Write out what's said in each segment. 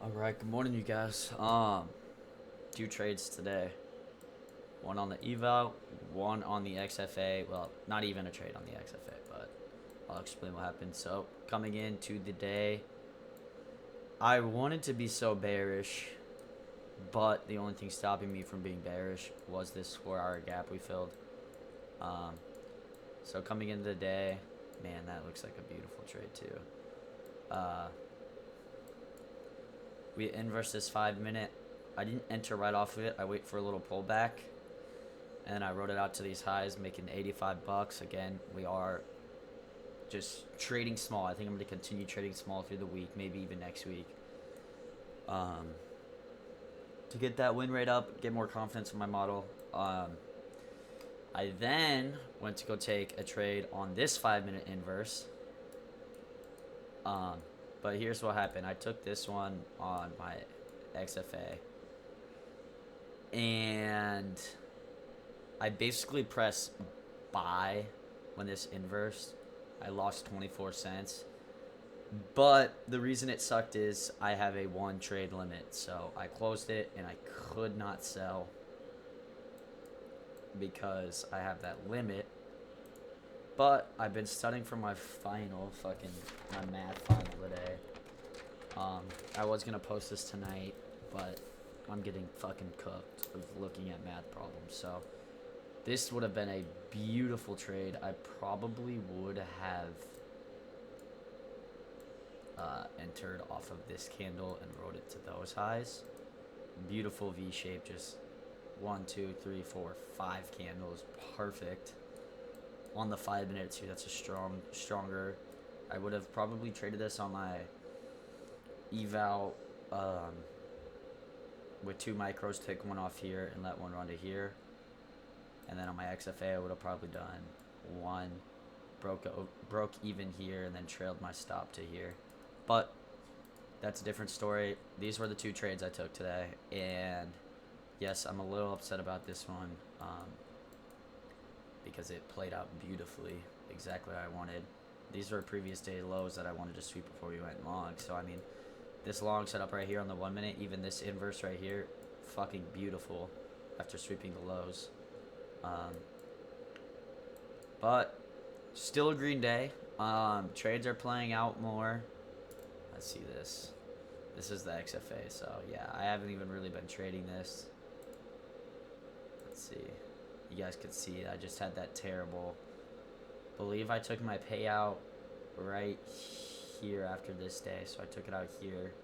All right, good morning, you guys. Two trades today. One on the eval, one on the XFA. Well, not even a trade on the XFA, but I'll explain what happened. So, coming into the day, I wanted to be so bearish, but the only thing stopping me from being bearish was this 4-hour gap we filled. Um, so coming into the day, man, that looks like a beautiful trade too. We inverse this 5 minute. I didn't enter right off of it. I wait for a little pullback, and I wrote it out to these highs, making 85 bucks. Again, we are just trading small. I think I'm going to continue trading small through the week, maybe even next week. To get that win rate up, get more confidence in my model. I then went to go take a trade on this 5 minute inverse. But here's what happened. I took this one on my XFA, and I basically pressed buy when this inversed. I lost 24 cents. But the reason it sucked is I have a one trade limit. So I closed it and I could not sell because I have that limit. But I've been studying for my my math final today. I was going to post this tonight, but I'm getting fucking cooked with looking at math problems. So this would have been a beautiful trade. I probably would have entered off of this candle and rode it to those highs. Beautiful V shape, just 1, 2, 3, 4, 5 candles, perfect. On the 5 minute too, that's a stronger. I would have probably traded this on my eval with 2 micros, take one off here and let one run to here. And then on my XFA, I would have probably done one, broke even here, and then trailed my stop to here. But that's a different story. These were the 2 trades I took today, and yes, I'm a little upset about this one because it played out beautifully, exactly what I wanted. These were previous day lows that I wanted to sweep before we went long. So I mean, this long setup right here on the 1 minute, even this inverse right here, fucking beautiful after sweeping the lows. But still a green day. Trades are playing out more. Let's see this. This is the XFA, so yeah, I haven't even really been trading this. Let's see. You guys could see I just had that terrible. Believe I took my payout right here after this day, so I took it out here.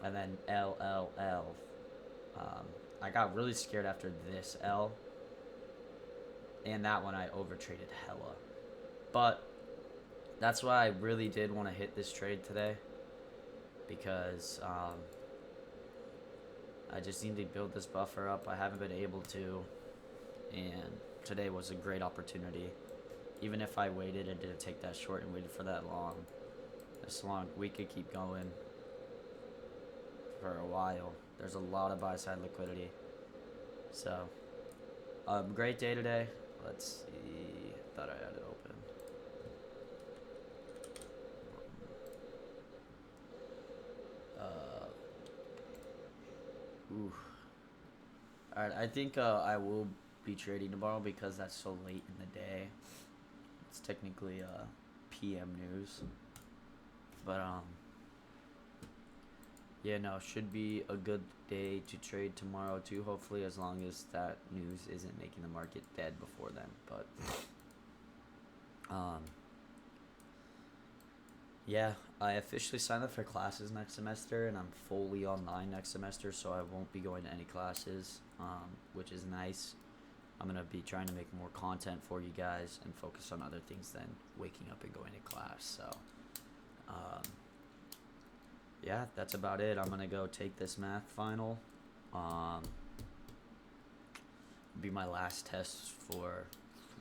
And then LLL. I got really scared after this L. And that one I overtraded hella. But that's why I really did want to hit this trade today, because I just need to build this buffer up. I haven't been able to, and today was a great opportunity. Even if I waited and didn't take that short and waited for that long, this long, we could keep going for a while. There's a lot of buy side liquidity. So, great day today. Let's see. Thought I had it open. Ooh. Alright, I think I will be trading tomorrow because that's so late in the day. It's technically PM news. But yeah, no, should be a good day to trade tomorrow too, hopefully, as long as that news isn't making the market dead before then. But yeah, I officially signed up for classes next semester, and I'm fully online next semester, so I won't be going to any classes, which is nice. I'm going to be trying to make more content for you guys and focus on other things than waking up and going to class. So, yeah, that's about it. I'm going to go take this math final. Be my last test for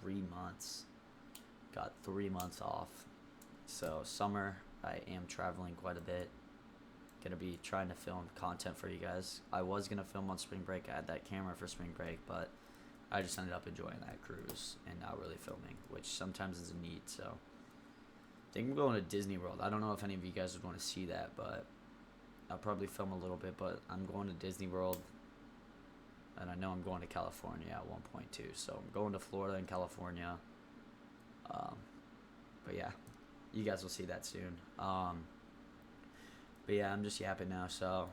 3 months. Got 3 months off. So summer, I am traveling quite a bit. Gonna be trying to film content for you guys. I was gonna film on spring break. I had that camera for spring break, but I just ended up enjoying that cruise and not really filming, which sometimes is a need. So I think I'm going to Disney World. I don't know if any of you guys would want to see that, but I'll probably film a little bit, but I'm going to Disney World, and I know I'm going to California at one point too. So I'm going to Florida and California. Um, but yeah, you guys will see that soon. But yeah, I'm just yapping now. So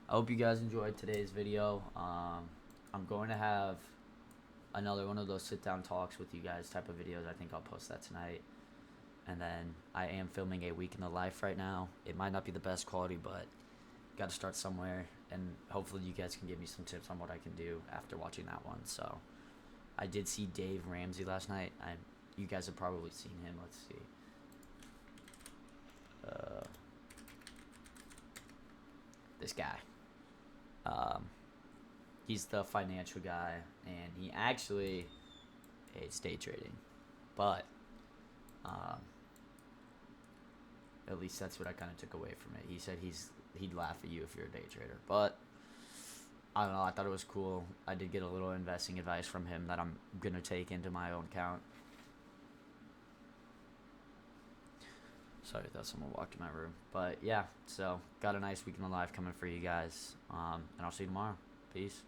I hope you guys enjoyed today's video. I'm going to have another one of those sit down talks with you guys type of videos. I think I'll post that tonight. And then I am filming a week in the life right now. It might not be the best quality, but got to start somewhere. And hopefully you guys can give me some tips on what I can do after watching that one. So I did see Dave Ramsey last night. You guys have probably seen him. Let's see. This guy. He's the financial guy, and he actually hates day trading. But at least that's what I kind of took away from it. He said he'd laugh at you if you're a day trader. But I don't know. I thought it was cool. I did get a little investing advice from him that I'm gonna take into my own account. Sorry, I thought someone walked in my room. But yeah, so got a nice weekend of live coming for you guys. And I'll see you tomorrow. Peace.